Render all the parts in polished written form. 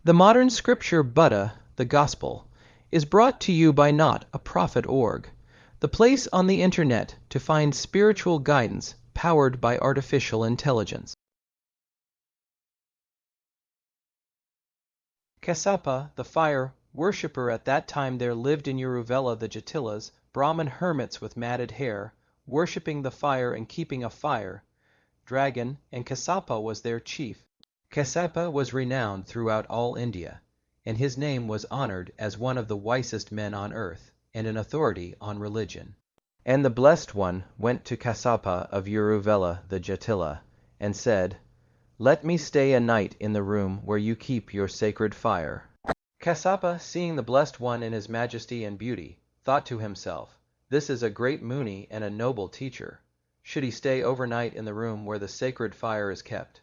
The modern scripture Buddha, the Gospel, is brought to you by Not a Prophet org, the place on the internet to find spiritual guidance powered by artificial intelligence. Kassapa, the fire worshipper, at that time there lived in Uruvela the Jatilas, Brahmin hermits with matted hair, worshipping the fire and keeping a fire dragon, and Kassapa was their chief. Kassapa was renowned throughout all India, and his name was honored as one of the wisest men on earth, and an authority on religion. And the Blessed One went to Kassapa of Uruvela the Jatila, and said, "Let me stay a night in the room where you keep your sacred fire." Kassapa, seeing the Blessed One in his majesty and beauty, thought to himself, "This is a great Muni and a noble teacher. Should he stay overnight in the room where the sacred fire is kept?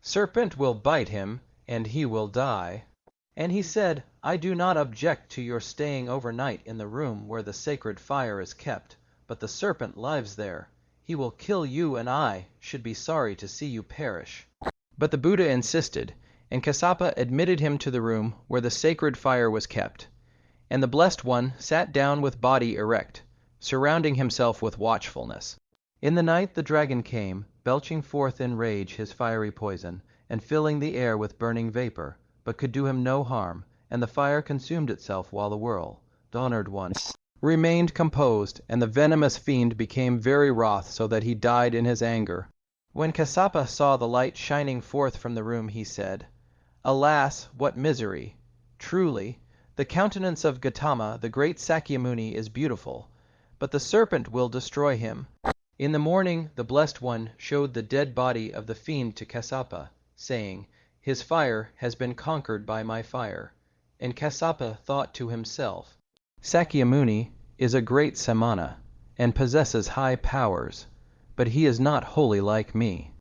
Serpent will bite him, and he will die." And he said, "I do not object to your staying overnight in the room where the sacred fire is kept, but the serpent lives there. He will kill you, and I should be sorry to see you perish." But the Buddha insisted, and Kassapa admitted him to the room where the sacred fire was kept. And the Blessed One sat down with body erect, surrounding himself with watchfulness. In the night the dragon came, belching forth in rage his fiery poison, and filling the air with burning vapor, but could do him no harm, and the fire consumed itself while the world, the honored one, remained composed, and the venomous fiend became very wroth, so that he died in his anger. When Kassapa saw the light shining forth from the room, he said, "Alas, what misery! Truly, the countenance of Gautama, the great Sakyamuni, is beautiful, but the serpent will destroy him." In the morning the Blessed One showed the dead body of the fiend to Kassapa, saying, "His fire has been conquered by my fire." And Kassapa thought to himself, "Sakyamuni is a great Samana, and possesses high powers, but he is not wholly like me."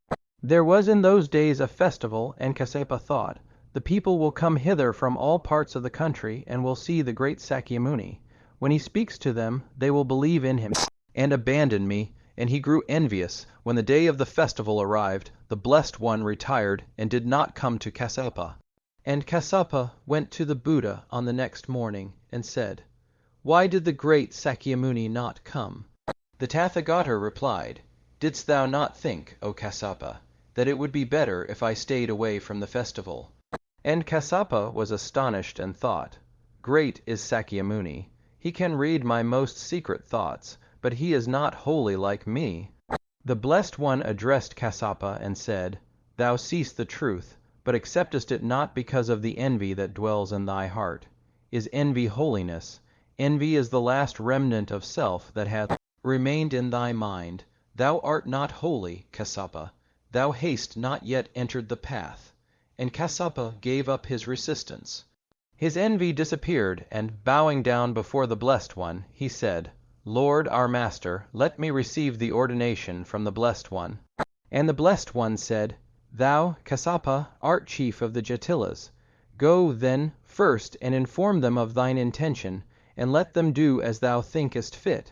There was in those days a festival, and Kassapa thought, "The people will come hither from all parts of the country, and will see the great Sakyamuni. When he speaks to them, they will believe in him, and abandon me." And he grew envious. When the day of the festival arrived, the Blessed One retired and did not come to Kassapa. And Kassapa went to the Buddha on the next morning and said, "Why did the great Sakyamuni not come?" The Tathagata replied, "Didst thou not think, O Kassapa, that it would be better if I stayed away from the festival?" And Kassapa was astonished and thought, "Great is Sakyamuni. He can read my most secret thoughts, but he is not wholly like me." The Blessed One addressed Kassapa and said, "Thou seest the truth, but acceptest it not because of the envy that dwells in thy heart. Is envy holiness? Envy is the last remnant of self that hath remained in thy mind. Thou art not holy, Kassapa. Thou hast not yet entered the path." And Kassapa gave up his resistance. His envy disappeared, and bowing down before the Blessed One, he said, "Lord, our Master, let me receive the ordination from the Blessed One." And the Blessed One said, "Thou, Kassapa, art chief of the Jatilas. Go, then, first, and inform them of thine intention, and let them do as thou thinkest fit."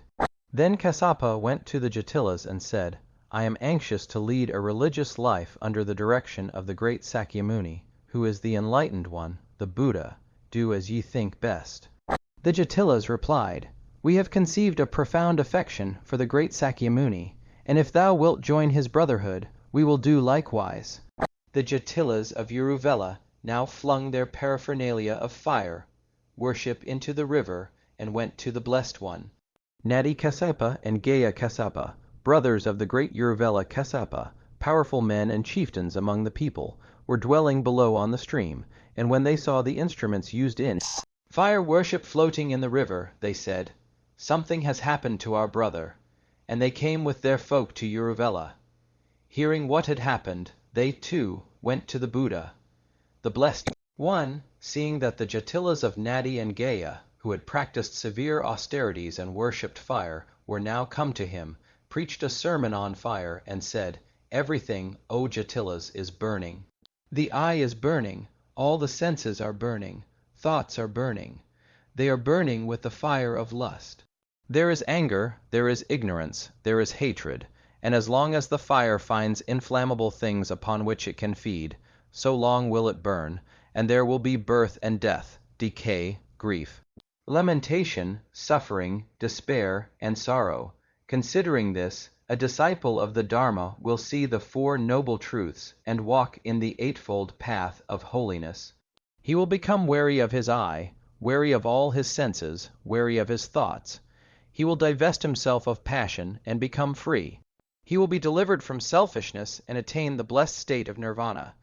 Then Kassapa went to the Jatilas and said, "I am anxious to lead a religious life under the direction of the great Sakyamuni, who is the enlightened one, the Buddha. Do as ye think best." The Jatilas replied, "We have conceived a profound affection for the great Sakyamuni, and if thou wilt join his brotherhood, we will do likewise." The Jatilas of Uruvela now flung their paraphernalia of fire, worship into the river, and went to the Blessed One. Nadi Kassapa and Gaya Kassapa, brothers of the great Uruvela Kassapa, powerful men and chieftains among the people, were dwelling below on the stream, and when they saw the instruments used in fire worship floating in the river, they said, "Something has happened to our brother," and they came with their folk to Uruvela. Hearing what had happened, they, too, went to the Buddha. The Blessed One, seeing that the Jatilas of Nadi and Gaya, who had practiced severe austerities and worshipped fire, were now come to him, preached a sermon on fire, and said, "Everything, O Jatilas, is burning. The eye is burning, all the senses are burning, thoughts are burning. They are burning with the fire of lust. There is anger, there is ignorance, there is hatred, and as long as the fire finds inflammable things upon which it can feed, so long will it burn, and there will be birth and death, decay, grief, lamentation, suffering, despair, and sorrow. Considering this, a disciple of the Dharma will see the Four Noble Truths and walk in the Eightfold Path of holiness. He will become wary of his eye, wary of all his senses, wary of his thoughts. He will divest himself of passion and become free. He will be delivered from selfishness and attain the blessed state of nirvana.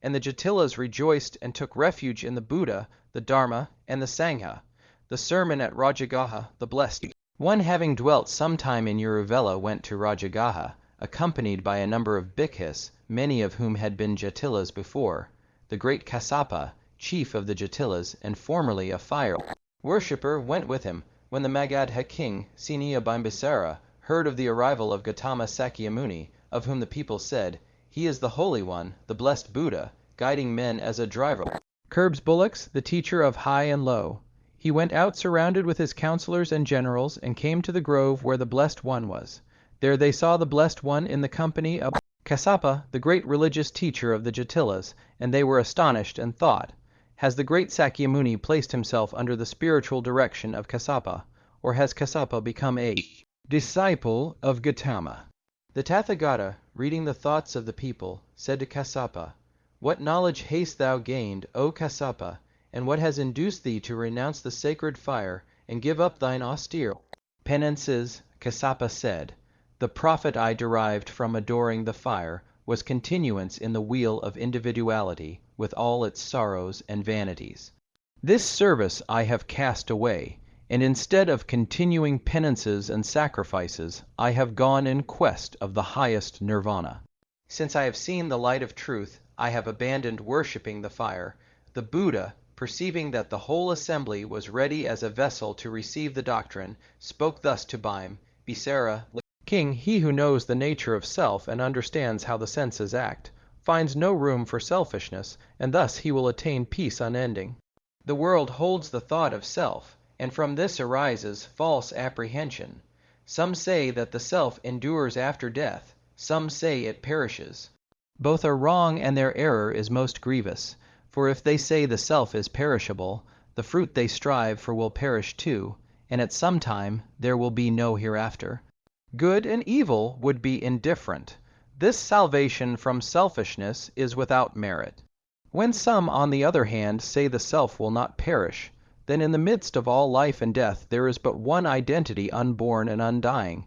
And the Jatilas rejoiced and took refuge in the Buddha, the Dharma, and the Sangha. The sermon at Rajagaha, the blessed one, having dwelt some time in Uruvela, went to Rajagaha, accompanied by a number of bhikkhus, many of whom had been Jatilas before. The great Kassapa, chief of the Jatilas, and formerly a fire worshipper, went with him. When the Magadha king, Siniya Bimbisara, heard of the arrival of Gautama Sakyamuni, of whom the people said, "He is the Holy One, the blessed Buddha, guiding men as a driver curbs bullocks, the teacher of high and low," he went out surrounded with his counselors and generals, and came to the grove where the Blessed One was. There they saw the Blessed One in the company of Kassapa, the great religious teacher of the Jatilas, and they were astonished and thought, "Has the great Sakyamuni placed himself under the spiritual direction of Kassapa, or has Kassapa become a disciple of Gautama?" The Tathagata, reading the thoughts of the people, said to Kassapa, "What knowledge hast thou gained, O Kassapa, and what has induced thee to renounce the sacred fire and give up thine austere penances?" Kassapa said, "The profit I derived from adoring the fire was continuance in the wheel of individuality with all its sorrows and vanities. This service I have cast away, and instead of continuing penances and sacrifices, I have gone in quest of the highest nirvana. Since I have seen the light of truth, I have abandoned worshipping the fire." The Buddha, perceiving that the whole assembly was ready as a vessel to receive the doctrine, spoke thus to Bimbisara, "King, he who knows the nature of self and understands how the senses act, finds no room for selfishness, and thus he will attain peace unending. The world holds the thought of self, and from this arises false apprehension. Some say that the self endures after death, some say it perishes. Both are wrong, and their error is most grievous. For if they say the self is perishable, the fruit they strive for will perish too, and at some time there will be no hereafter. Good and evil would be indifferent. This salvation from selfishness is without merit. When some, on the other hand, say the self will not perish, then in the midst of all life and death there is but one identity unborn and undying.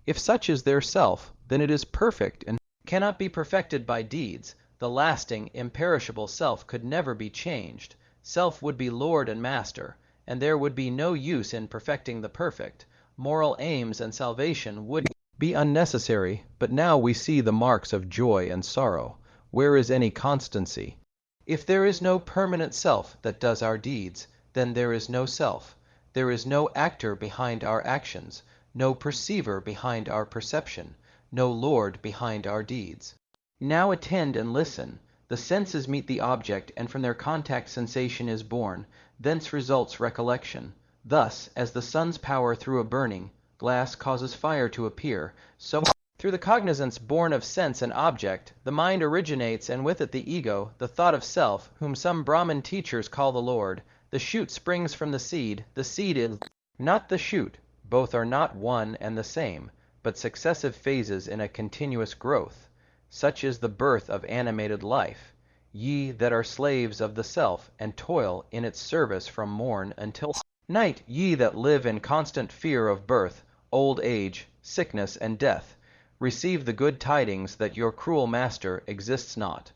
If such is their self, then it is perfect and cannot be perfected by deeds. The lasting, imperishable self could never be changed. Self would be lord and master, and there would be no use in perfecting the perfect. Moral aims and salvation would be unnecessary, but now we see the marks of joy and sorrow. Where is any constancy? If there is no permanent self that does our deeds, then there is no self. There is no actor behind our actions, no perceiver behind our perception, no lord behind our deeds. Now attend and listen. The senses meet the object, and from their contact sensation is born. Thence results recollection. Thus, as the sun's power through a burning glass causes fire to appear, so through the cognizance born of sense and object, the mind originates, and with it the ego, the thought of self, whom some Brahmin teachers call the Lord. The shoot springs from the seed is not the shoot. Both are not one and the same, but successive phases in a continuous growth. Such is the birth of animated life. Ye that are slaves of the self, and toil in its service from morn until night, ye that live in constant fear of birth, old age, sickness, and death, receive the good tidings that your cruel master exists not.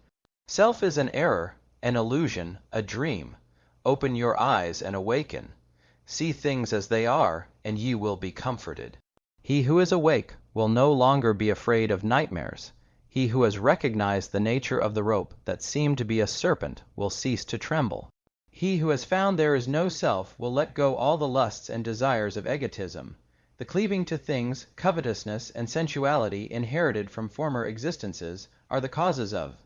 Self is an error, an illusion, a dream. Open your eyes and awaken. See things as they are, and ye will be comforted. He who is awake will no longer be afraid of nightmares. He who has recognized the nature of the rope that seemed to be a serpent will cease to tremble. He who has found there is no self will let go all the lusts and desires of egotism. The cleaving to things, covetousness, and sensuality inherited from former existences are the causes of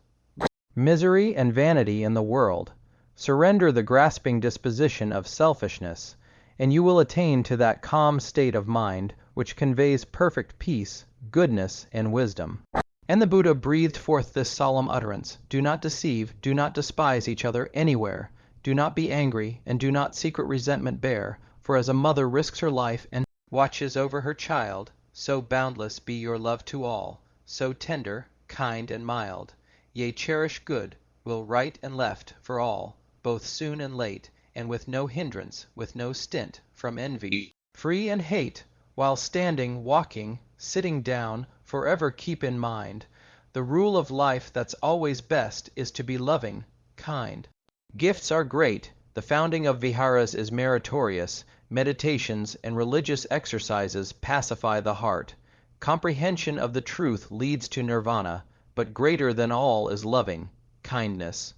misery and vanity in the world. Surrender the grasping disposition of selfishness, and you will attain to that calm state of mind which conveys perfect peace, goodness, and wisdom. And the Buddha breathed forth this solemn utterance: do not deceive, do not despise each other anywhere. Do not be angry, and do not secret resentment bear, for as a mother risks her life and watches over her child, so boundless be your love to all, so tender, kind, and mild. Yea, cherish good, will right and left, for all, both soon and late, and with no hindrance, with no stint, from envy, free and hate, while standing, walking, sitting down, forever keep in mind, the rule of life that's always best is to be loving, kind. Gifts are great, the founding of viharas is meritorious, meditations and religious exercises pacify the heart. Comprehension of the truth leads to nirvana, but greater than all is loving, kindness.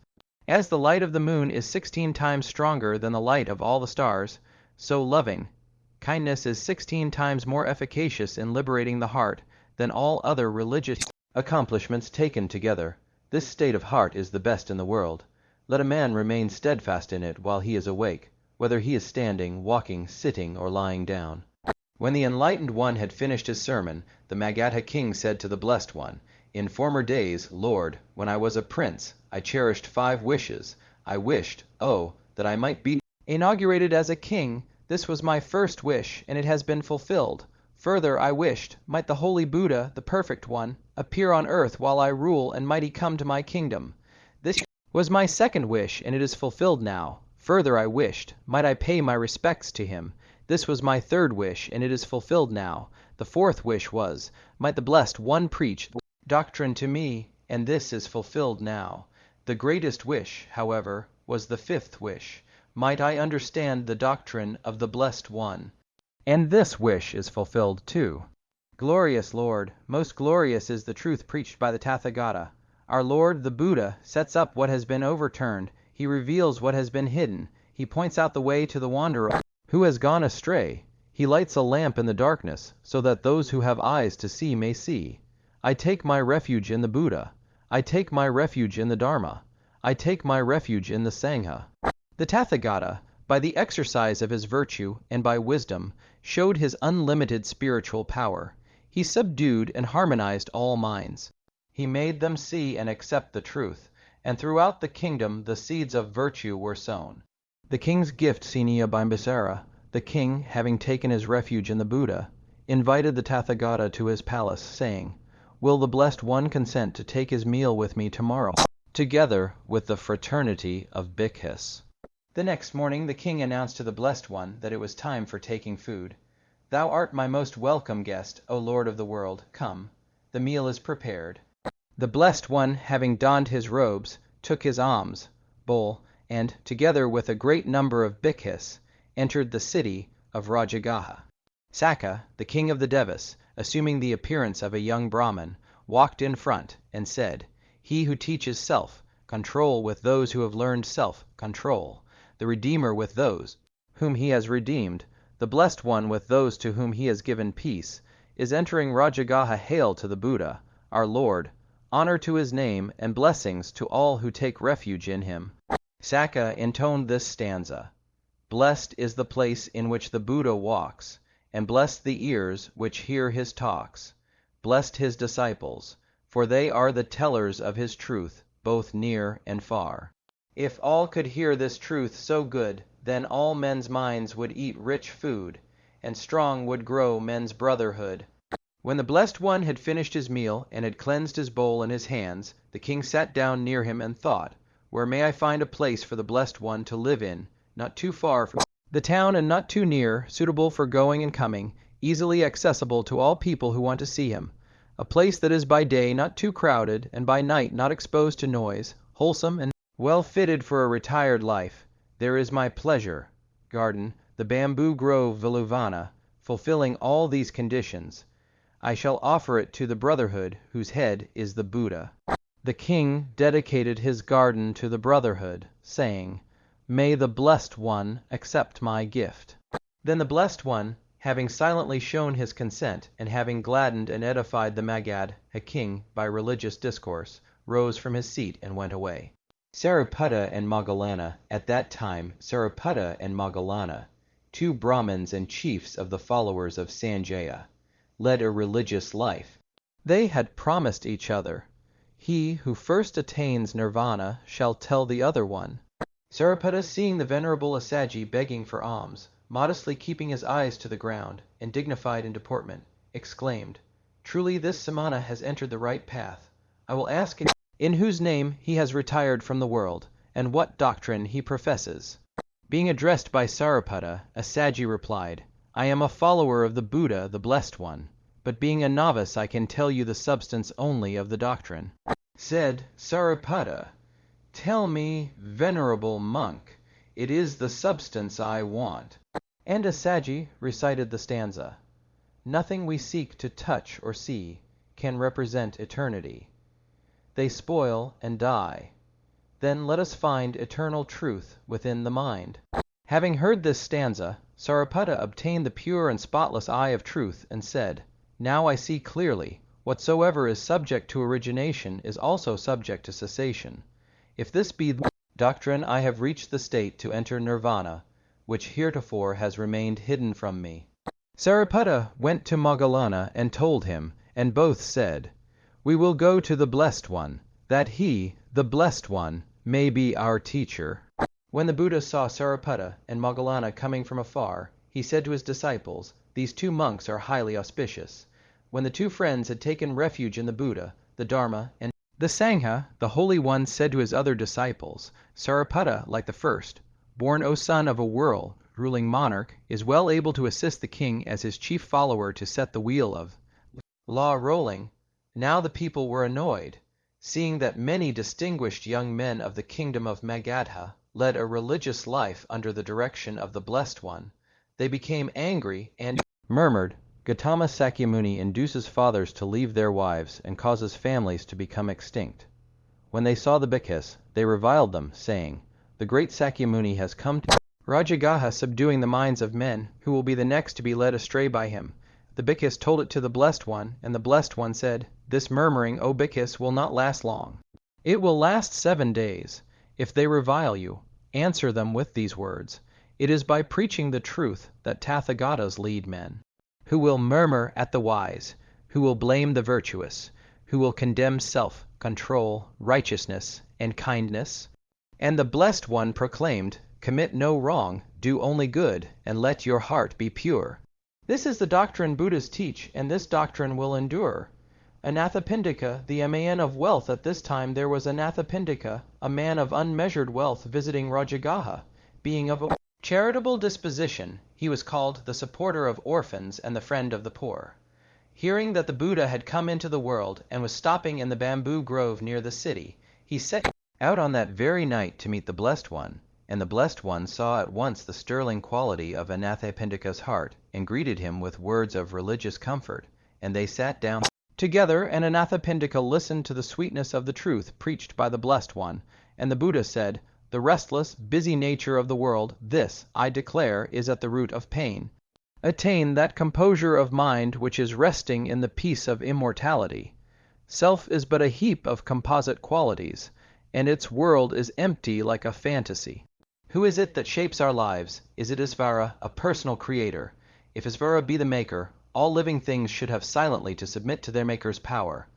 As the light of the moon is 16 times stronger than the light of all the stars, so loving, kindness is 16 times more efficacious in liberating the heart than all other religious accomplishments taken together. This state of heart is the best in the world. Let a man remain steadfast in it while he is awake, whether he is standing, walking, sitting, or lying down. When the enlightened one had finished his sermon, the Magadha king said to the Blessed One, in former days, Lord, when I was a prince, I cherished 5 wishes. I wished, oh, that I might be inaugurated as a king. This was my first wish, and it has been fulfilled. Further, I wished, might the holy Buddha, the perfect one, appear on earth while I rule, and might he come to my kingdom. This was my second wish, and it is fulfilled now. Further, I wished, might I pay my respects to him. This was my third wish, and it is fulfilled now. The fourth wish was, might the Blessed One preach doctrine to me, and this is fulfilled now. The greatest wish, however, was the fifth wish. Might I understand the doctrine of the Blessed One. And this wish is fulfilled too. Glorious Lord, most glorious is the truth preached by the Tathagata. Our Lord, the Buddha, sets up what has been overturned. He reveals what has been hidden. He points out the way to the wanderer who has gone astray. He lights a lamp in the darkness, so that those who have eyes to see may see. I take my refuge in the Buddha. I take my refuge in the Dharma. I take my refuge in the Sangha. The Tathagata, by the exercise of his virtue and by wisdom, showed his unlimited spiritual power. He subdued and harmonized all minds. He made them see and accept the truth, and throughout the kingdom the seeds of virtue were sown. The king's gift, Seniya Bimbisara, the king, having taken his refuge in the Buddha, invited the Tathagata to his palace, saying, Will the Blessed One consent to take his meal with me tomorrow, together with the fraternity of Bhikkhus? The next morning the king announced to the Blessed One that it was time for taking food. Thou art my most welcome guest, O Lord of the world, come. The meal is prepared. The Blessed One, having donned his robes, took his alms bowl, and, together with a great number of Bhikkhus, entered the city of Rajagaha. Sakka, the king of the Devas, assuming the appearance of a young Brahmin, walked in front and said, He who teaches self-control with those who have learned self-control, the Redeemer with those whom he has redeemed, the Blessed One with those to whom he has given peace, is entering Rajagaha. Hail to the Buddha, our Lord, honor to his name, and blessings to all who take refuge in him. Sakka intoned this stanza: Blessed is the place in which the Buddha walks, and blessed the ears which hear his talks. Blessed his disciples, for they are the tellers of his truth, both near and far. If all could hear this truth so good, then all men's minds would eat rich food, and strong would grow men's brotherhood. When the Blessed One had finished his meal and had cleansed his bowl and his hands, the king sat down near him and thought, Where may I find a place for the Blessed One to live in, not too far from the town and not too near, suitable for going and coming, easily accessible to all people who want to see him, a place that is by day not too crowded, and by night not exposed to noise, wholesome and well fitted for a retired life. There is my pleasure garden, the bamboo grove Viluvana, fulfilling all these conditions. I shall offer it to the brotherhood whose head is the Buddha. The king dedicated his garden to the brotherhood, saying, May the Blessed One accept my gift. Then the Blessed One, having silently shown his consent, and having gladdened and edified the Magadha king by religious discourse, rose from his seat and went away. Sariputta and Moggallana, at that time Sariputta and Moggallana, 2 Brahmins and chiefs of the followers of Sanjaya, led a religious life. They had promised each other, "He who first attains nirvana shall tell the other one." Sariputta, seeing the venerable Assaji begging for alms, modestly keeping his eyes to the ground, and dignified in deportment, exclaimed, "Truly this Samana has entered the right path. I will ask in whose name he has retired from the world, and what doctrine he professes." Being addressed by Sariputta, Assaji replied, "I am a follower of the Buddha, the Blessed One, but being a novice I can tell you the substance only of the doctrine." Said Sariputta, "Tell me, venerable monk, it is the substance I want." And Assaji recited the stanza, "Nothing we seek to touch or see can represent eternity. They spoil and die. Then let us find eternal truth within the mind." Having heard this stanza, Sariputta obtained the pure and spotless eye of truth and said, "Now I see clearly, whatsoever is subject to origination is also subject to cessation. If this be the doctrine, I have reached the state to enter nirvana, which heretofore has remained hidden from me." Sariputta went to Moggallana and told him, and both said, "We will go to the Blessed One, that he, the Blessed One, may be our teacher." When the Buddha saw Sariputta and Moggallana coming from afar, he said to his disciples, "These two monks are highly auspicious." When the two friends had taken refuge in the Buddha, the Dharma, and the Sangha, the Holy One said to his other disciples, "Sariputta, like the first, born, O son of a world-ruling monarch, is well able to assist the king as his chief follower to set the wheel of law rolling." Now the people were annoyed, seeing that many distinguished young men of the kingdom of Magadha led a religious life under the direction of the Blessed One. They became angry and murmured, "Gautama Sakyamuni induces fathers to leave their wives and causes families to become extinct." When they saw the Bhikkhus, they reviled them, saying, "The great Sakyamuni has come to Rajagaha, subduing the minds of men, who will be the next to be led astray by him." The Bhikkhus told it to the Blessed One, and the Blessed One said, "This murmuring, O Bhikkhus, will not last long. It will last 7 days. If they revile you, answer them with these words, 'It is by preaching the truth that Tathagatas lead men, who will murmur at the wise, who will blame the virtuous, who will condemn self, control, righteousness, and kindness.'" And the Blessed One proclaimed, "Commit no wrong, do only good, and let your heart be pure." This is the doctrine Buddhas teach, and this doctrine will endure. Anathapindika, the man of wealth at this time, there was Anathapindika, a man of unmeasured wealth, visiting Rajagaha. Being of a charitable disposition, he was called the supporter of orphans and the friend of the poor. Hearing that the Buddha had come into the world and was stopping in the bamboo grove near the city, he set out on that very night to meet the Blessed One. And the Blessed One saw at once the sterling quality of Anathapindika's heart, and greeted him with words of religious comfort, and they sat down together, and Anathapindika listened to the sweetness of the truth preached by the Blessed One, and the Buddha said, "The restless, busy nature of the world, this, I declare, is at the root of pain. Attain that composure of mind which is resting in the peace of immortality. Self is but a heap of composite qualities, and its world is empty like a fantasy. Who is it that shapes our lives? Is it Isvara, a personal creator? If Isvara be the maker, all living things should have silently to submit to their maker's power.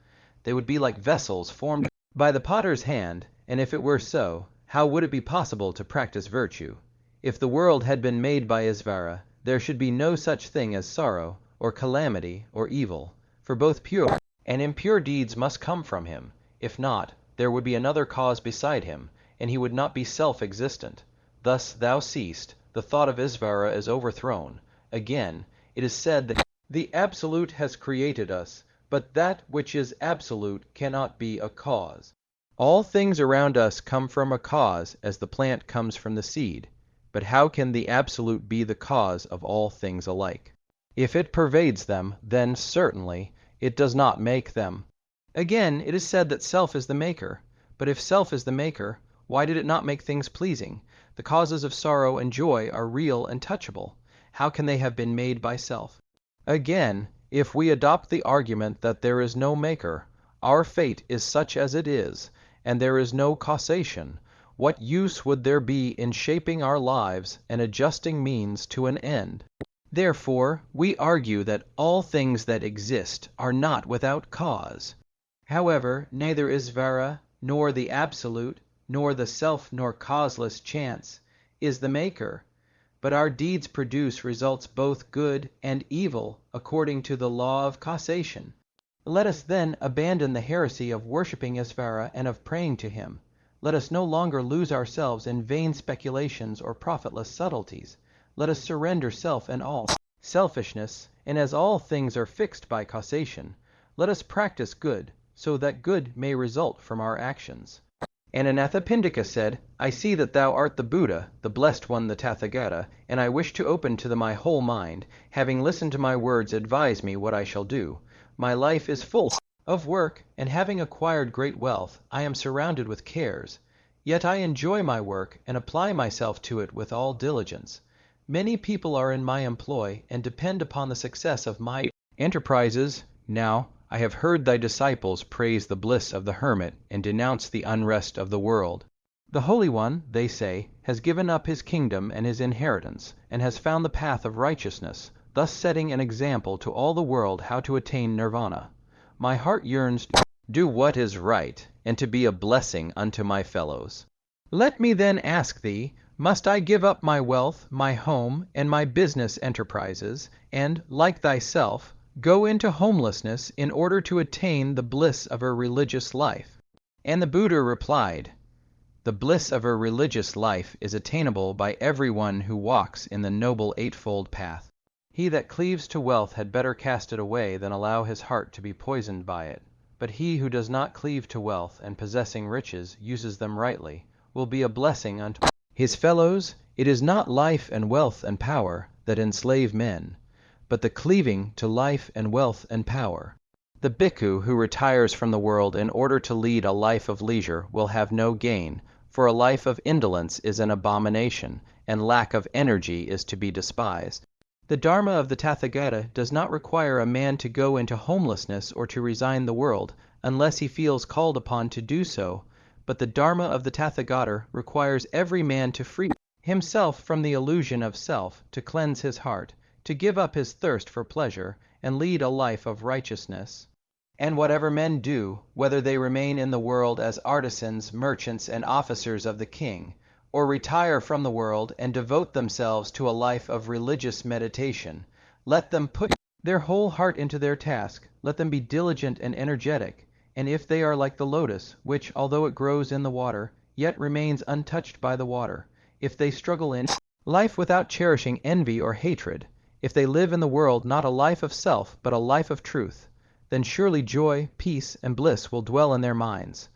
They would be like vessels formed by the potter's hand, and if it were so, how would it be possible to practice virtue? If the world had been made by Isvara, there should be no such thing as sorrow, or calamity, or evil, for both pure and impure deeds must come from him. If not, there would be another cause beside him, and he would not be self-existent. Thus thou seest, the thought of Isvara is overthrown. Again, it is said that the Absolute has created us, but that which is absolute cannot be a cause. All things around us come from a cause, as the plant comes from the seed. But how can the Absolute be the cause of all things alike? If it pervades them, then certainly it does not make them. Again, it is said that self is the maker. But if self is the maker, why did it not make things pleasing? The causes of sorrow and joy are real and touchable. How can they have been made by self? Again, if we adopt the argument that there is no maker, our fate is such as it is, and there is no causation, what use would there be in shaping our lives and adjusting means to an end? Therefore, we argue that all things that exist are not without cause. However, neither is Vara, nor the Absolute, nor the self nor causeless chance, is the maker, but our deeds produce results both good and evil according to the law of causation. Let us then abandon the heresy of worshipping Isvara and of praying to him. Let us no longer lose ourselves in vain speculations or profitless subtleties. Let us surrender self and all selfishness, and as all things are fixed by causation, let us practice good, so that good may result from our actions. And Anathapindika said, I see that thou art the Buddha, the Blessed One, the Tathagata, and I wish to open to my whole mind. Having listened to my words, advise me what I shall do. My life is full of work, and having acquired great wealth, I am surrounded with cares. Yet I enjoy my work, and apply myself to it with all diligence. Many people are in my employ, and depend upon the success of my enterprises. Now, I have heard thy disciples praise the bliss of the hermit and denounce the unrest of the world. The Holy One, they say, has given up his kingdom and his inheritance, and has found the path of righteousness, thus setting an example to all the world how to attain nirvana. My heart yearns to do what is right, and to be a blessing unto my fellows. Let me then ask thee, must I give up my wealth, my home, and my business enterprises, and, like thyself, go into homelessness in order to attain the bliss of a religious life? And the Buddha replied, the bliss of a religious life is attainable by every one who walks in the noble eightfold path. He that cleaves to wealth had better cast it away than allow his heart to be poisoned by it. But he who does not cleave to wealth and possessing riches uses them rightly, will be a blessing unto his fellows. It is not life and wealth and power that enslave men, but the cleaving to life and wealth and power. The bhikkhu who retires from the world in order to lead a life of leisure will have no gain, for a life of indolence is an abomination, and lack of energy is to be despised. The Dharma of the Tathagata does not require a man to go into homelessness or to resign the world, unless he feels called upon to do so, but the Dharma of the Tathagata requires every man to free himself from the illusion of self, to cleanse his heart, to give up his thirst for pleasure, and lead a life of righteousness. And whatever men do, whether they remain in the world as artisans, merchants, and officers of the king, or retire from the world and devote themselves to a life of religious meditation, let them put their whole heart into their task, let them be diligent and energetic, and if they are like the lotus, which, although it grows in the water, yet remains untouched by the water, if they struggle in life without cherishing envy or hatred, if they live in the world not a life of self, but a life of truth, then surely joy, peace, and bliss will dwell in their minds.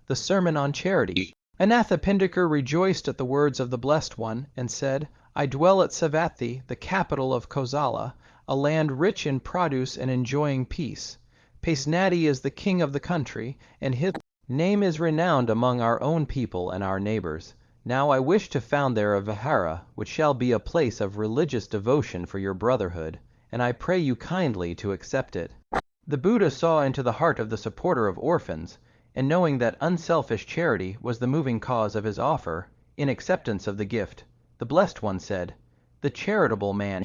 The Sermon on Charity. Anathapindika rejoiced at the words of the Blessed One, and said, I dwell at Savatthi, the capital of Kosala, a land rich in produce and enjoying peace. Pasenadi is the king of the country, and his name is renowned among our own people and our neighbors. Now I wish to found there a vihara, which shall be a place of religious devotion for your brotherhood, and I pray you kindly to accept it. The Buddha saw into the heart of the supporter of orphans, and knowing that unselfish charity was the moving cause of his offer, in acceptance of the gift, the Blessed One said, the charitable man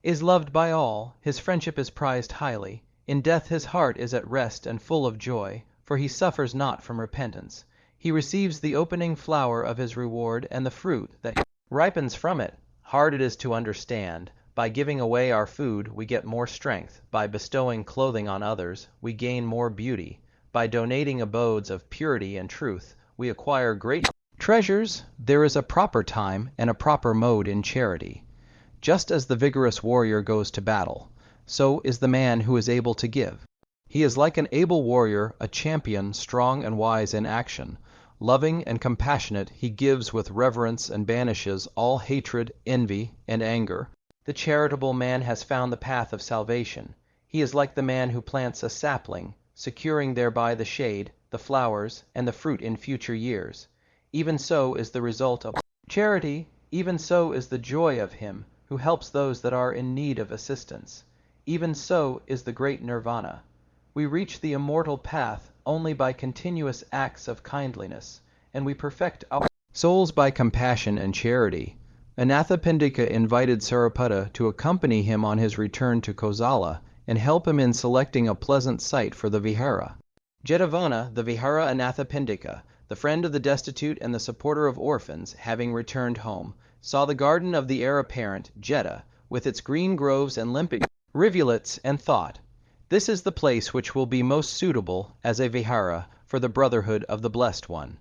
is loved by all, his friendship is prized highly. In death his heart is at rest and full of joy, for he suffers not from repentance. He receives the opening flower of his reward and the fruit that ripens from it. Hard it is to understand. By giving away our food, we get more strength. By bestowing clothing on others, we gain more beauty. By donating abodes of purity and truth, we acquire great treasures. There is a proper time and a proper mode in charity. Just as the vigorous warrior goes to battle, so is the man who is able to give. He is like an able warrior, a champion, strong and wise in action. Loving and compassionate, he gives with reverence and banishes all hatred, envy, and anger. The charitable man has found the path of salvation. He is like the man who plants a sapling, securing thereby the shade, the flowers, and the fruit in future years. Even so is the result of charity, even so is the joy of him who helps those that are in need of assistance. Even so is the great nirvana. We reach the immortal path only by continuous acts of kindliness, and we perfect our souls by compassion and charity. Anathapindika invited Sariputta to accompany him on his return to Kosala and help him in selecting a pleasant site for the vihara. Jetavana, the vihara Anathapindika, the friend of the destitute and the supporter of orphans, having returned home, saw the garden of the heir apparent, Jeta, with its green groves and limpid rivulets, and thought, "This is the place which will be most suitable as a vihara for the brotherhood of the Blessed One."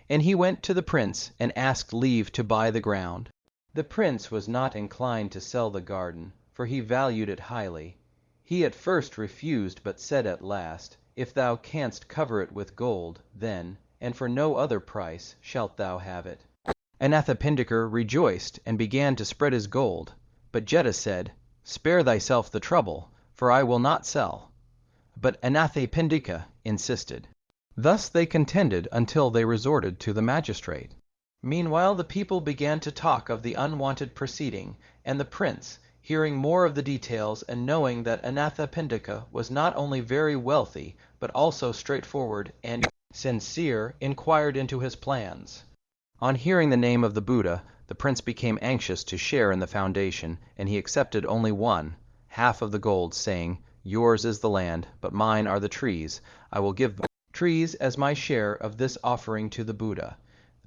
And he went to the prince and asked leave to buy the ground. The prince was not inclined to sell the garden, for he valued it highly. He at first refused, but said at last, "If thou canst cover it with gold, then, and for no other price, shalt thou have it." Anathapindika rejoiced and began to spread his gold, but Jeta said, "Spare thyself the trouble, for I will not sell." But Anathapindika insisted. Thus they contended until they resorted to the magistrate. Meanwhile the people began to talk of the unwonted proceeding, and the prince, hearing more of the details and knowing that Anathapindika was not only very wealthy, but also straightforward and sincere, inquired into his plans. On hearing the name of the Buddha, the prince became anxious to share in the foundation, and he accepted only one, half of the gold, saying, "Yours is the land, but mine are the trees. I will give the trees as my share of this offering to the Buddha."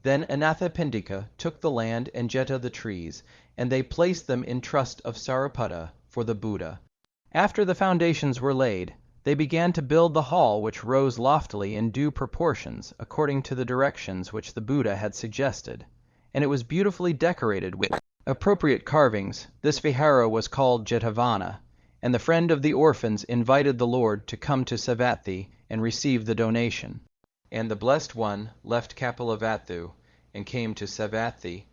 Then Anathapindika took the land and Jeta the trees, and they placed them in trust of Sariputta for the Buddha. After the foundations were laid, they began to build the hall, which rose loftily in due proportions, according to the directions which the Buddha had suggested, and it was beautifully decorated with appropriate carvings. This vihara was called Jetavana, and the friend of the orphans invited the Lord to come to Savatthi and receive the donation. And the Blessed One left Kapilavatthu and came to Savatthi.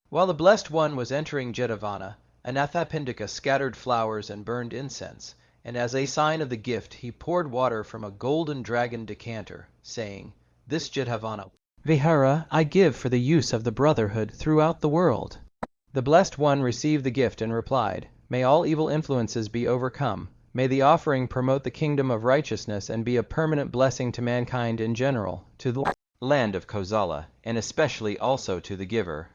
While the Blessed One was entering Jetavana, Anathapindika scattered flowers and burned incense, and as a sign of the gift he poured water from a golden dragon decanter, saying, "This Jetavana vihara I give for the use of the brotherhood throughout the world." The Blessed One received the gift and replied, "May all evil influences be overcome. May the offering promote the kingdom of righteousness and be a permanent blessing to mankind in general, to the land of Kosala, and especially also to the giver."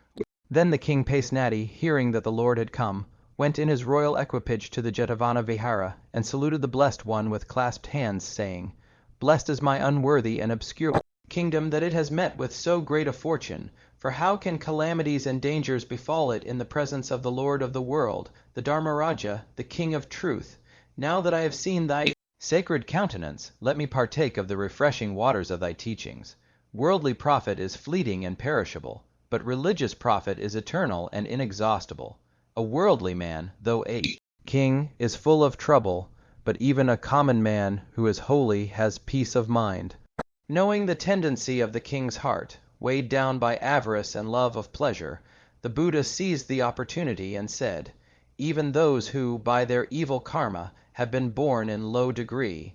Then the king Pasenadi, hearing that the Lord had come, went in his royal equipage to the Jetavana vihara, and saluted the Blessed One with clasped hands, saying, "Blessed is my unworthy and obscure kingdom that it has met with so great a fortune, for how can calamities and dangers befall it in the presence of the Lord of the world, the Dharmaraja, the King of Truth? Now that I have seen thy sacred countenance, let me partake of the refreshing waters of thy teachings. Worldly profit is fleeting and perishable, but religious profit is eternal and inexhaustible. A worldly man, though a king, is full of trouble, but even a common man who is holy has peace of mind." Knowing the tendency of the king's heart, weighed down by avarice and love of pleasure, the Buddha seized the opportunity and said, "Even those who, by their evil karma, have been born in low degree,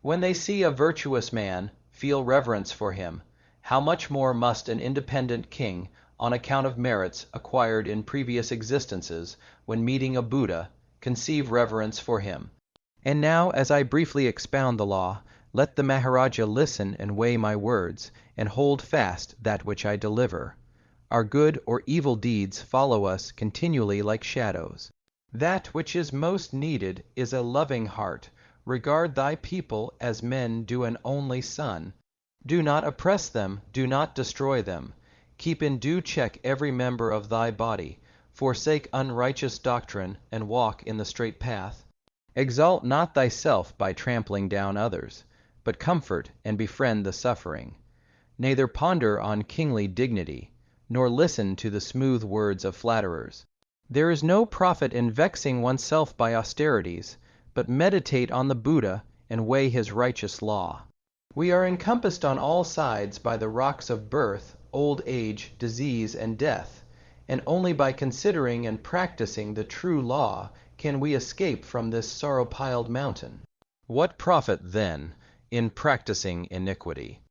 when they see a virtuous man, feel reverence for him, how much more must an independent king, on account of merits acquired in previous existences, when meeting a Buddha, conceive reverence for him. And now, as I briefly expound the law, let the Maharaja listen and weigh my words, and hold fast that which I deliver. Our good or evil deeds follow us continually like shadows. That which is most needed is a loving heart. Regard thy people as men do an only son. Do not oppress them, do not destroy them. Keep in due check every member of thy body. Forsake unrighteous doctrine, and walk in the straight path. Exalt not thyself by trampling down others, but comfort and befriend the suffering. Neither ponder on kingly dignity, nor listen to the smooth words of flatterers. There is no profit in vexing oneself by austerities, but meditate on the Buddha and weigh his righteous law. We are encompassed on all sides by the rocks of birth, old age, disease, and death, and only by considering and practicing the true law can we escape from this sorrow-piled mountain. What profit, then, in practicing iniquity?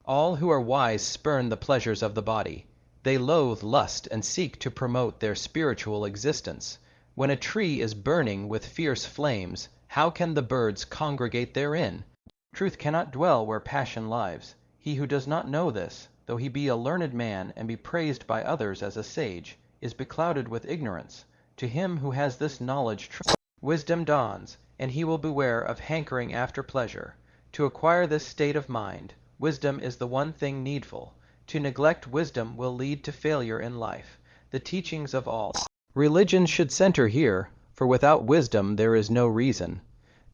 All who are wise spurn the pleasures of the body. They loathe lust and seek to promote their spiritual existence. When a tree is burning with fierce flames, how can the birds congregate therein? Truth cannot dwell where passion lives. He who does not know this, though he be a learned man and be praised by others as a sage, is beclouded with ignorance. To him who has this knowledge wisdom dawns, and he will beware of hankering after pleasure. To acquire this state of mind, wisdom is the one thing needful. To neglect wisdom will lead to failure in life. The teachings of all religions should center here, for without wisdom there is no reason.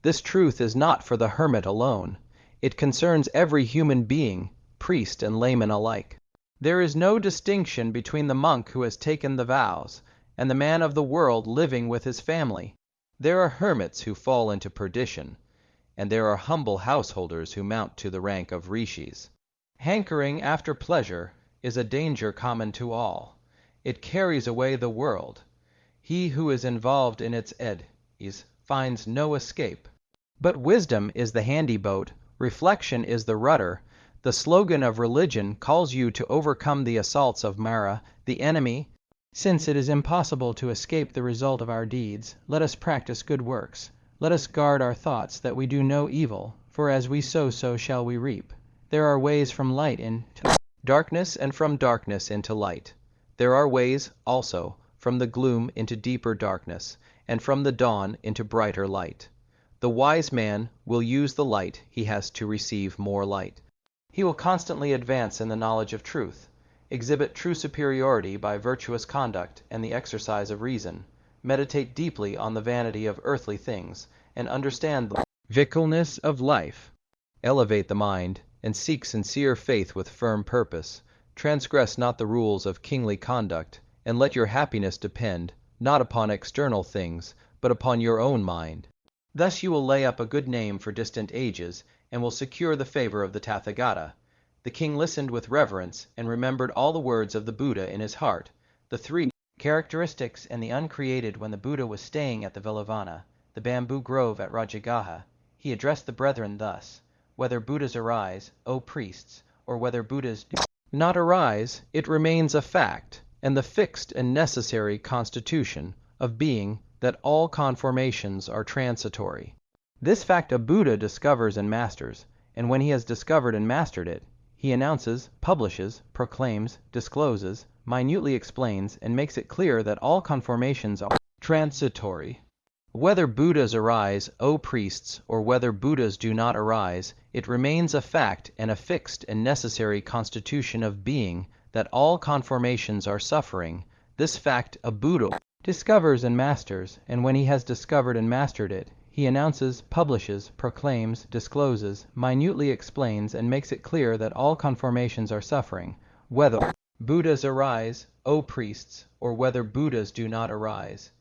This truth is not for the hermit alone. It concerns every human being, priest and layman alike. There is no distinction between the monk who has taken the vows and the man of the world living with his family. There are hermits who fall into perdition, and there are humble householders who mount to the rank of rishis. Hankering after pleasure is a danger common to all. It carries away the world. He who is involved in its eddies finds no escape. But wisdom is the handy boat, reflection is the rudder. The slogan of religion calls you to overcome the assaults of Mara, the enemy. Since it is impossible to escape the result of our deeds, let us practice good works. Let us guard our thoughts that we do no evil, for as we sow, so shall we reap. There are ways from light into darkness, and from darkness into light. There are ways, also, from the gloom into deeper darkness, and from the dawn into brighter light. The wise man will use the light he has to receive more light. He will constantly advance in the knowledge of truth, exhibit true superiority by virtuous conduct and the exercise of reason, meditate deeply on the vanity of earthly things, and understand the fickleness of life. Elevate the mind, and seek sincere faith with firm purpose. Transgress not the rules of kingly conduct, and let your happiness depend, not upon external things, but upon your own mind. Thus you will lay up a good name for distant ages, and will secure the favor of the Tathagata. The king listened with reverence, and remembered all the words of the Buddha in his heart, the three characteristics and the uncreated. When the Buddha was staying at the Velavana, the bamboo grove at Rajagaha, he addressed the brethren thus: whether Buddhas arise, O priests, or whether Buddhas do not arise, it remains a fact, and the fixed and necessary constitution of being, that all conformations are transitory. This fact a Buddha discovers and masters, and when he has discovered and mastered it, he announces, publishes, proclaims, discloses, minutely explains, and makes it clear that all conformations are transitory. Whether Buddhas arise, O priests, or whether Buddhas do not arise, it remains a fact and a fixed and necessary constitution of being, that all conformations are suffering. This fact a Buddha discovers and masters, and when he has discovered and mastered it, he announces, publishes, proclaims, discloses, minutely explains, and makes it clear that all conformations are suffering. Whether Buddhas arise, O priests, or whether Buddhas do not arise,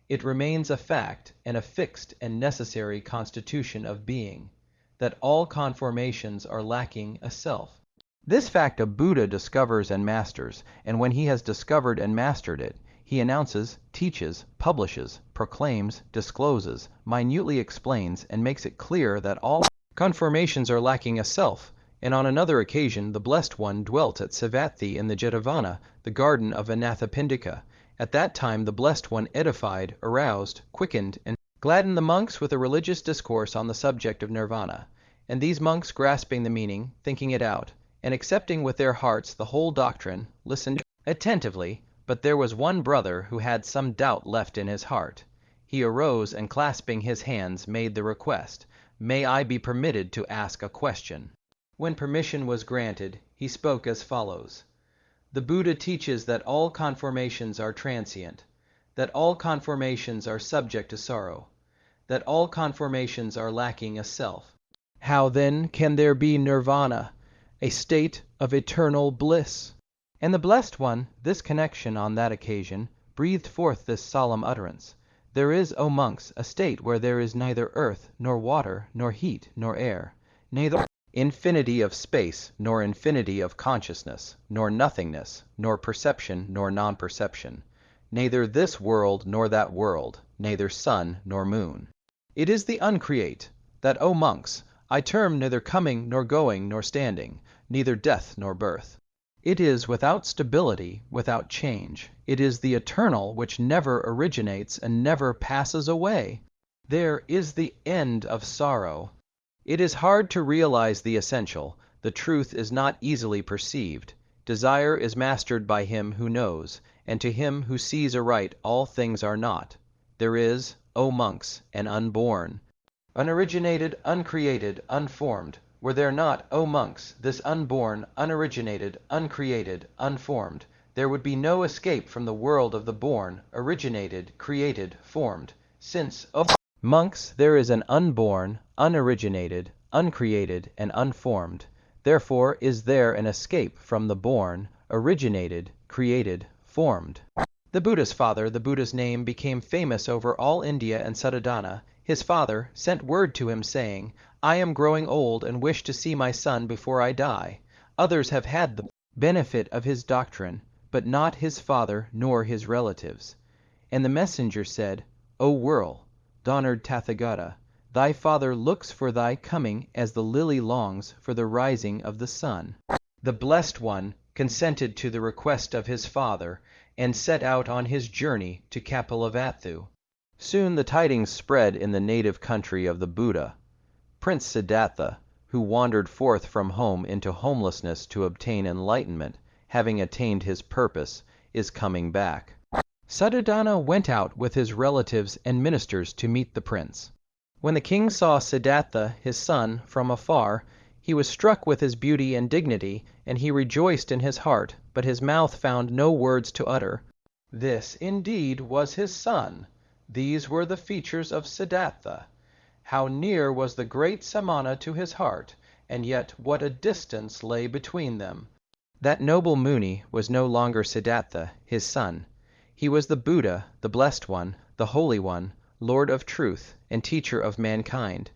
it remains a fact and a fixed and necessary constitution of being, that all conformations are lacking a self. This fact a Buddha discovers and masters, and when he has discovered and mastered it, he announces, teaches, publishes, proclaims, discloses, minutely explains, and makes it clear that all conformations are lacking a self. And on another occasion the Blessed One dwelt at Savatthi in the Jetavana, the garden of Anathapindika. At that time the Blessed One edified, aroused, quickened, and gladdened the monks with a religious discourse on the subject of nirvana. And these monks, grasping the meaning, thinking it out, and accepting with their hearts the whole doctrine, listened attentively. But there was one brother who had some doubt left in his heart. He arose, and clasping his hands made the request, "May I be permitted to ask a question?" When permission was granted, he spoke as follows: The Buddha teaches that all conformations are transient, that all conformations are subject to sorrow, that all conformations are lacking a self. How then can there be nirvana, a state of eternal bliss? And the Blessed One, this connection on that occasion, breathed forth this solemn utterance: There is, O monks, a state where there is neither earth, nor water, nor heat, nor air, neither infinity of space, nor infinity of consciousness, nor nothingness, nor perception, nor non-perception, neither this world nor that world, neither sun nor moon. It is the uncreate, that, O monks, I term neither coming nor going nor standing, neither death nor birth. It is without stability, without change. It is the eternal which never originates and never passes away. There is the end of sorrow. It is hard to realize the essential. The truth is not easily perceived. Desire is mastered by him who knows, and to him who sees aright all things are not. There is, O monks, an unborn, unoriginated, uncreated, unformed. Were there not, O monks, this unborn, unoriginated, uncreated, unformed, there would be no escape from the world of the born, originated, created, formed. Since, O monks, there is an unborn, unoriginated, uncreated, and unformed, therefore is there an escape from the born, originated, created, formed. The Buddha's father, the Buddha's name, became famous over all India, and Suddhodana, his father, sent word to him saying, I am growing old and wish to see my son before I die. Others have had the benefit of his doctrine, but not his father nor his relatives. And the messenger said, O world, honored Tathagata, thy father looks for thy coming as the lily longs for the rising of the sun. The Blessed One consented to the request of his father, and set out on his journey to Kapilavatthu. Soon the tidings spread in the native country of the Buddha. Prince Siddhartha, who wandered forth from home into homelessness to obtain enlightenment, having attained his purpose, is coming back. Suddhodana went out with his relatives and ministers to meet the prince. When the king saw Siddhartha, his son, from afar, he was struck with his beauty and dignity, and he rejoiced in his heart, but his mouth found no words to utter. This, indeed, was his son. These were the features of Siddhartha. How near was the great Samana to his heart, and yet what a distance lay between them. That noble Muni was no longer Siddhartha, his son. He was the Buddha, the Blessed One, the Holy One, Lord of Truth, and Teacher of mankind.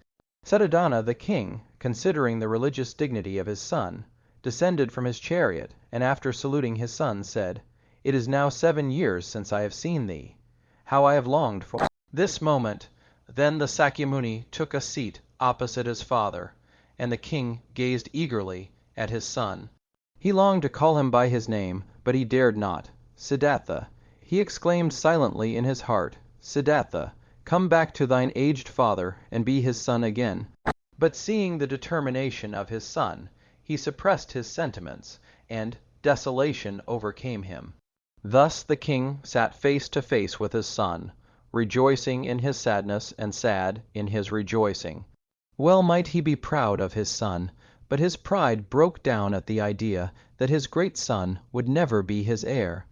Suddhodana, the king, considering the religious dignity of his son, descended from his chariot, and after saluting his son, said, It is now 7 years since I have seen thee. How I have longed for this moment. Then the Sakyamuni took a seat opposite his father, and the king gazed eagerly at his son. He longed to call him by his name, but he dared not. Siddhartha, he exclaimed silently in his heart, Siddhartha, come back to thine aged father, and be his son again. But seeing the determination of his son, he suppressed his sentiments, and desolation overcame him. Thus the king sat face to face with his son, rejoicing in his sadness and sad in his rejoicing. Well might he be proud of his son, but his pride broke down at the idea that his great son would never be his heir.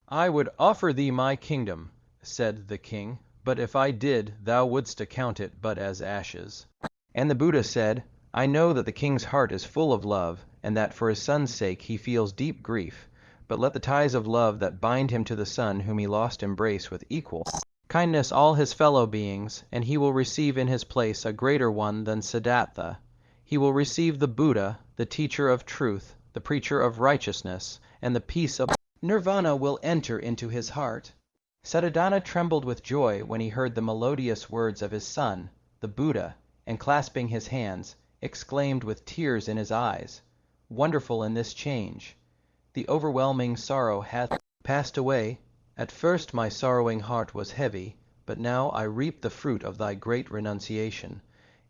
I would offer thee my kingdom, said the king, but if I did, thou wouldst account it but as ashes. And the Buddha said, I know that the king's heart is full of love, and that for his son's sake he feels deep grief, but let the ties of love that bind him to the son whom he lost embrace with equal kindness all his fellow beings, and he will receive in his place a greater one than Siddhartha. He will receive the Buddha, the teacher of truth, the preacher of righteousness, and the peace of Nirvana will enter into his heart. Suddhodana trembled with joy when he heard the melodious words of his son, the Buddha, and clasping his hands, exclaimed with tears in his eyes, Wonderful in this change! The overwhelming sorrow hath passed away. At first my sorrowing heart was heavy, but now I reap the fruit of thy great renunciation.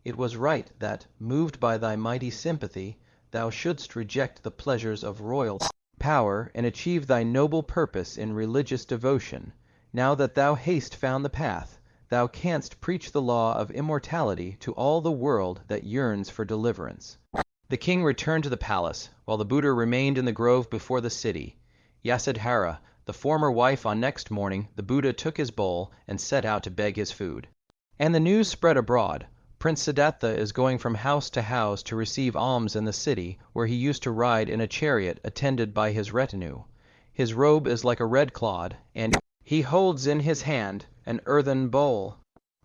It was right that, moved by thy mighty sympathy, thou shouldst reject the pleasures of royal power and achieve thy noble purpose in religious devotion. Now that thou hast found the path, thou canst preach the law of immortality to all the world that yearns for deliverance. The king returned to the palace, while the Buddha remained in the grove before the city. Yasodhara, the former wife, on next morning, the Buddha took his bowl and set out to beg his food. And the news spread abroad. Prince Siddhartha is going from house to house to receive alms in the city, where he used to ride in a chariot attended by his retinue. His robe is like a red clod, and he holds in his hand an earthen bowl.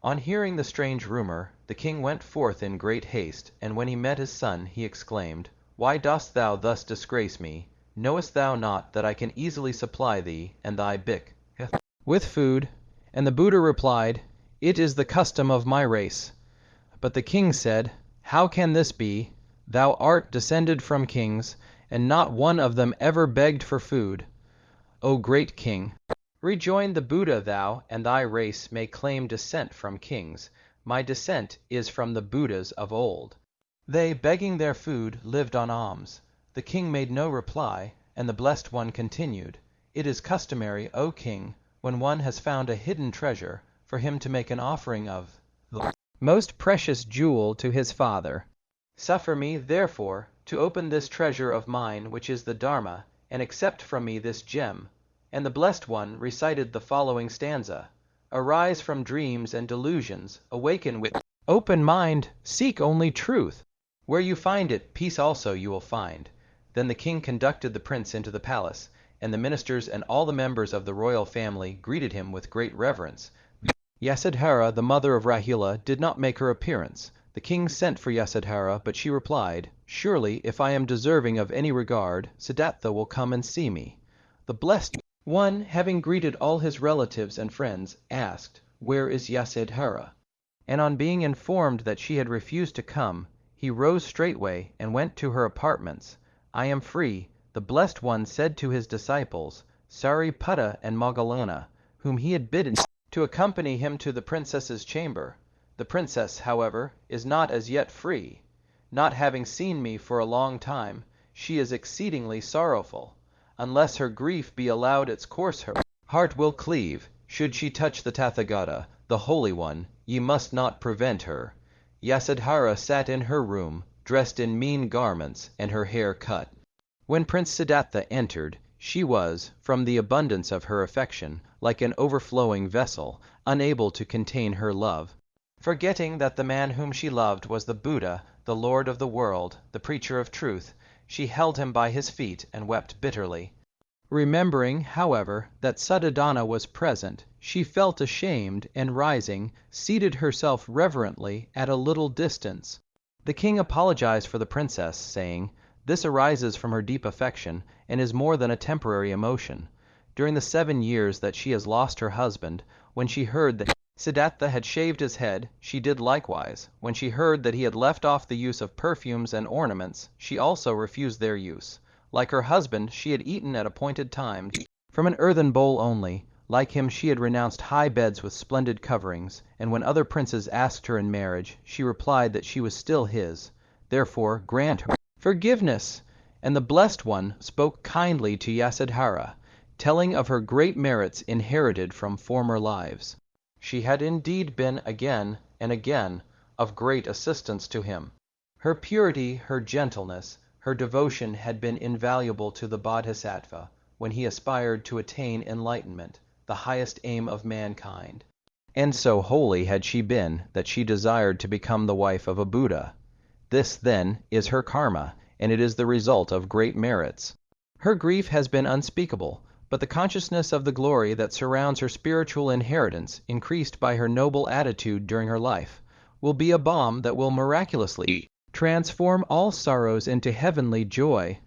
On hearing the strange rumor, the king went forth in great haste, and when he met his son, he exclaimed, Why dost thou thus disgrace me? Knowest thou not that I can easily supply thee and thy bick with food? And the Buddha replied, It is the custom of my race. But the king said, How can this be? Thou art descended from kings, and not one of them ever begged for food. O great king, rejoined the Buddha, thou and thy race may claim descent from kings. My descent is from the Buddhas of old. They, begging their food, lived on alms. The king made no reply, And the Blessed One continued, "It is customary, O king, when one has found a hidden treasure, for him to make an offering of the most precious jewel to his father. Suffer me, therefore, to open this treasure of mine, which is the Dharma, and accept from me this gem." And the Blessed One recited the following stanza: "Arise from dreams and delusions, awaken with open mind, seek only truth. Where you find it, peace also you will find." Then the king conducted the prince into the palace, and the ministers and all the members of the royal family greeted him with great reverence. Yasodhara, the mother of Rahula, did not make her appearance. The king sent for Yasodhara, but she replied, "Surely, if I am deserving of any regard, Siddhartha will come and see me." The Blessed One, having greeted all his relatives and friends, asked, "Where is Yasodhara?" And on being informed that she had refused to come, he rose straightway and went to her apartments. "I am free," the Blessed One said to his disciples, Sariputta and Moggallana, whom he had bidden to accompany him to the princess's chamber. "The princess, however, is not as yet free. Not having seen me for a long time, she is exceedingly sorrowful. Unless her grief be allowed its course, her heart will cleave. Should she touch the Tathagata, the Holy One, ye must not prevent her." Yasodhara sat in her room, dressed in mean garments, and her hair cut. When Prince Siddhartha entered, she was, from the abundance of her affection, like an overflowing vessel, unable to contain her love. Forgetting that the man whom she loved was the Buddha, the Lord of the world, the preacher of truth, she held him by his feet and wept bitterly. Remembering, however, that Suddhodana was present, she felt ashamed, and rising, seated herself reverently at a little distance. The king apologized for the princess, saying, "This arises from her deep affection, and is more than a temporary emotion. During the 7 years that she has lost her husband, when she heard that Siddhartha had shaved his head, she did likewise. When she heard that he had left off the use of perfumes and ornaments, she also refused their use. Like her husband, she had eaten at appointed times from an earthen bowl only. Like him, she had renounced high beds with splendid coverings, and when other princes asked her in marriage, she replied that she was still his. Therefore, grant her forgiveness." And the Blessed One spoke kindly to Yasodhara, telling of her great merits inherited from former lives. She had indeed been again and again of great assistance to him. Her purity, her gentleness, her devotion had been invaluable to the Bodhisattva when he aspired to attain enlightenment, the highest aim of mankind. And so holy had she been that she desired to become the wife of a Buddha. This, then, is her karma, and it is the result of great merits. Her grief has been unspeakable, but the consciousness of the glory that surrounds her spiritual inheritance, increased by her noble attitude during her life, will be a balm that will miraculously transform all sorrows into heavenly joy.